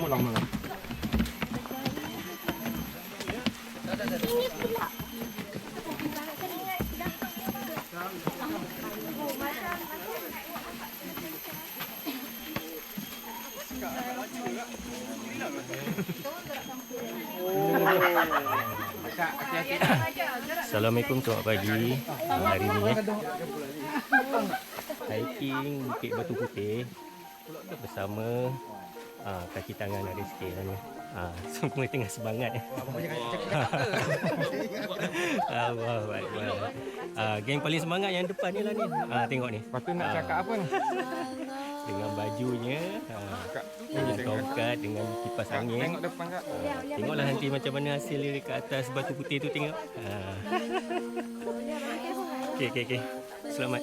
lama lah. Ini pula. Assalamualaikum, selamat pagi. Hari ni hiking Bukit Batu Putih bersama kaki tangan ada sikit lah ni. Semua tengah semangat. Geng paling semangat yang depan ni lah ni. Tengok ni. Lepas tu nak cakap apa ni? Dengan bajunya, dengan tongkat, dengan kipas angin. Tengok depan kak. Tengoklah nanti macam mana hasil dia dekat atas batu putih tu, tengok. Okey. Selamat.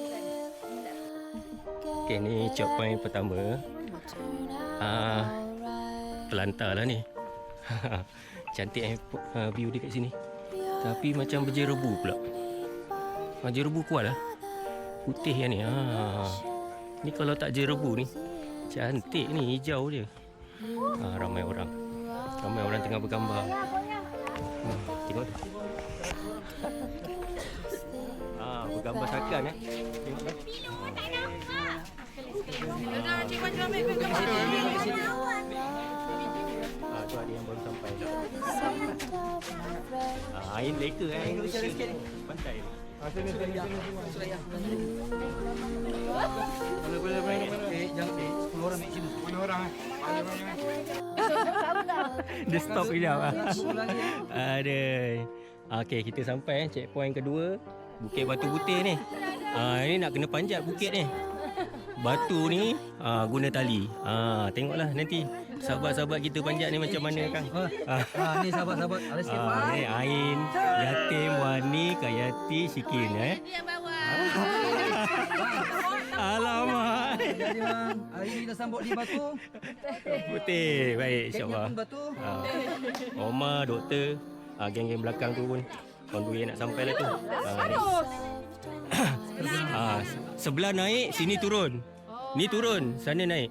Okey, ni chop point pertama. Terlantar lah ni. Cantik view dia kat sini. Tapi macam berjerebu pula. Jerebu kuat lah. Putih yang ni. Ni kalau tak jerebu ni, cantik ni, hijau je. Ramai orang tengah bergambar. Tengok tu. Bergambar sakan tengok dah. Tu ada yang baru sampai. Air leka pantai ni. Sini. Boleh main. Jangan 10 orang kat sini. 10 orang Dia stop kejap. Aduh. Okey, kita sampai checkpoint kedua, Bukit Batu Putih ni. Ini nak kena panjat bukit ni. Batu ni guna tali. Tengoklah nanti sahabat-sahabat kita panjat ni macam mana, Kang. Ni sahabat-sahabat Ni Ain, Yatim, Wani, Kayati, Syikin Alamak. Jadi bang, hari ni dah sambut di Batu Putih. Baik, insyaAllah. pun Batu. Omar, doktor, geng-geng belakang tu pun on the way nak sampai lah tu. Sebelah naik, sini turun. Ni turun, sana naik.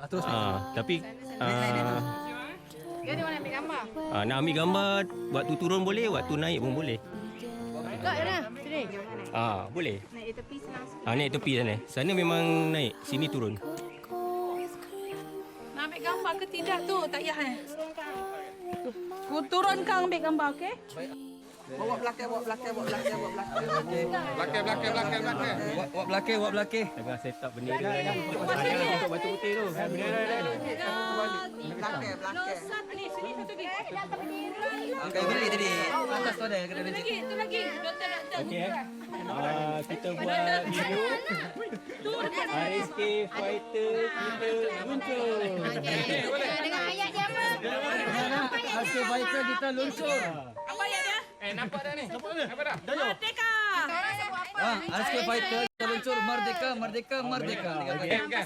Terus tapi Dia mana ambil gambar? nak ambil gambar waktu turun boleh, waktu naik pun boleh. Tak ada. Sini. Boleh. Naik tepi senang. Naik tepi sana. Sana memang naik, sini turun. Nak ambil gambar ke tidak tu? Tak payah Ku turun kang ambil gambar, okey? Bawa belakang. Belakang. Buat belakang. Tengah set up bendera ni. Untuk Batu Putih tu. Bendera ni. Losat ni, sini satu lagi. Kayak gini tadi. Atas tu ada kena Satu lagi, tu lagi. Doktor. Okey. Kita buat video. RSK Fighter kita luncur. Dengan ayat dia apa? RSK Fighter kita luncur. Apa ayat dia? Nampak dah ni. Apa dah? Merdeka! RSK Fighter kita luncur, merdeka.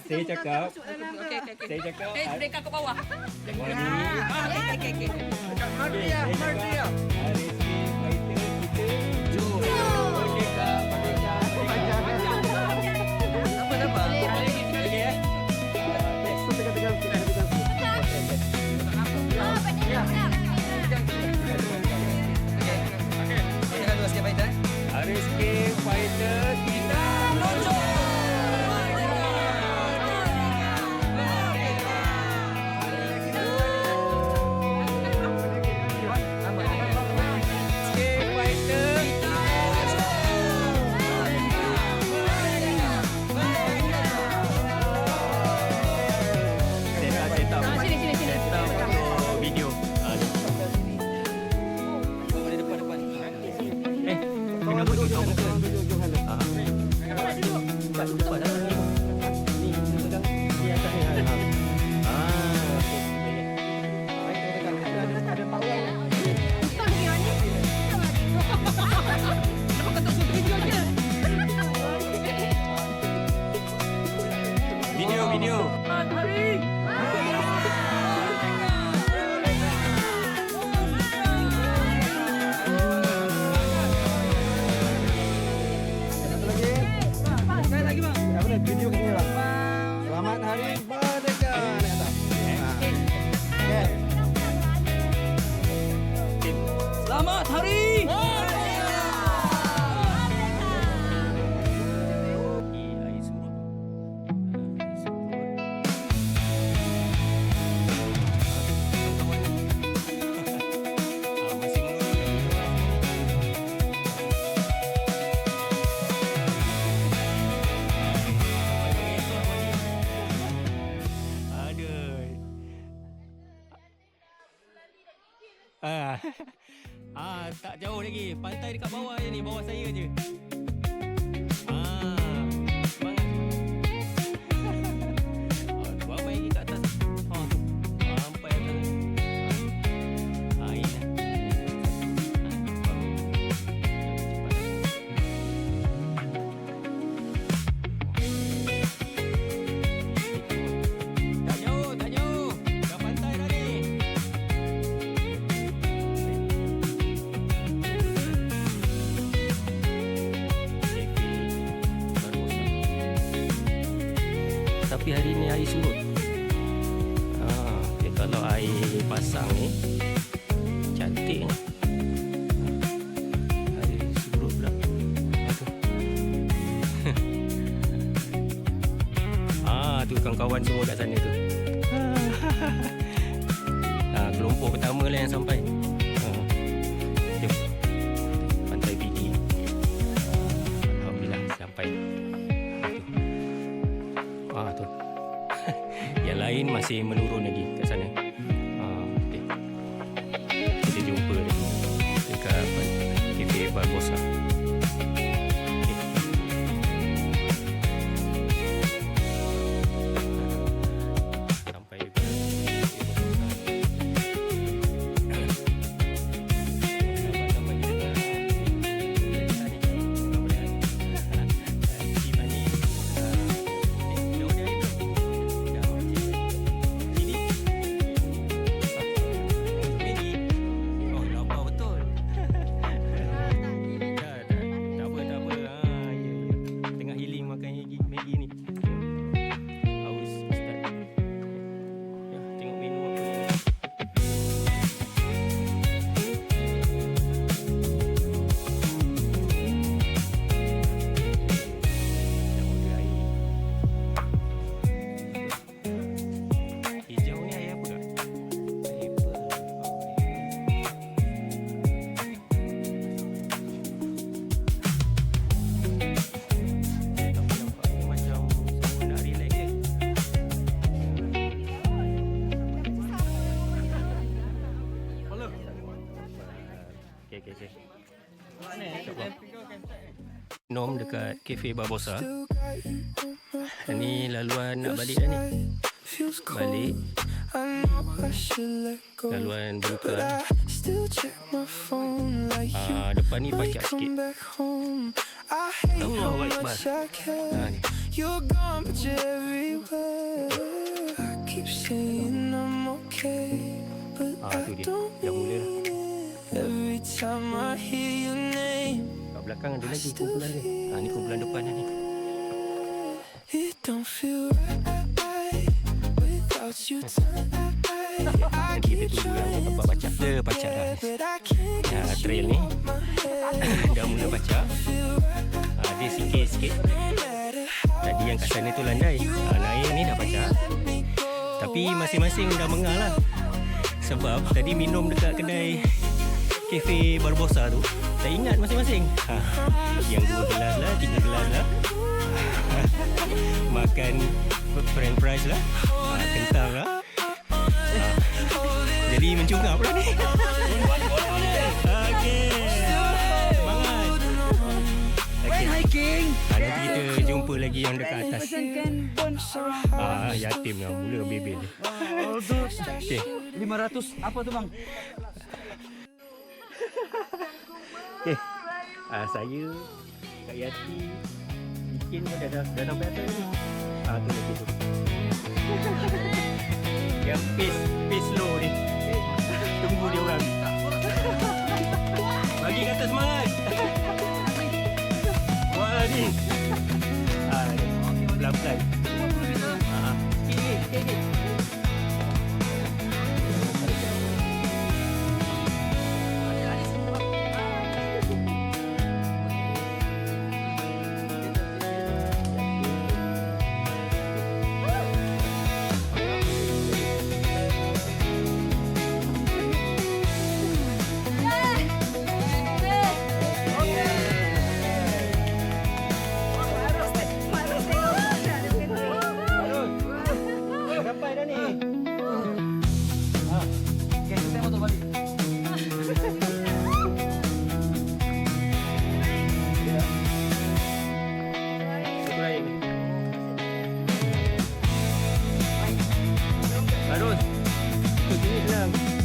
Saya cakap. Okey. Saya cakap. Merdeka ke bawah. Okey. Mardia. RSK Fighter kita luncur. Merdeka. Apa nama? Okey ya. RSK Fighter. RSK Fighter kita luncur. Tak jauh lagi. Pantai dekat bawah je ni, bawah saya je. Semangat. Tu abang lagi kat atas. Tu. Sampai atas. Ini dah. Tak jauh. Dah pantai dah ni. Tapi hari ni air surut. Kalau air pasang ni cantik ni. Air surut pula. Tu kawan-kawan semua kat sana tu. Kelompok pertama lah yang sampai. Jom. Pantai Pidi. Alhamdulillah sampai. Tu. Yang lain masih menurun lagi kat sana. Okay. Kita jumpa lagi dekat Cafe Barbosa. Sampai dekat Okay. Nom dekat Cafe Barbosa. Ni laluan nak balik dah ni. Balik. Laluan berluka. Depan ni pacak sikit. Allahu Akbar. Ni. Tu dia. Dah mula dah. Every time I hear your name, kat belakang ada lagi kumpulan dia. Ni kumpulan depan dah ni. It don't feel right without you tonight. Nanti kita tunggu yang tempat pacak. Pacak dah. Trail ni dah mula pacak. Dia sikit-sikit. Tadi yang kat sana tu landai. Naik ni dah pacak. Tapi masing-masing dah mengal lah. Sebab tadi minum dekat kedai Cafe Barbosa tu, tak ingat masing-masing. Yang 2 gelas lah, 3 gelas lah. Makan french fries lah, kentang lah. Jadi mencungap lah ni. Okay, semangat. Hiking. Nanti kita jumpa lagi yang dekat atas. Yatim yang mula bebel. Okay. 500 apa tu bang? Okay. Saya, Kak Yati, Ikin pun dah sampai atas ni. Tu lagi tu. Yang pace slow ni. Tunggu dia orang. Bagi kata semangat. Wah ni. Pelan-pelan. Sikit. sayang.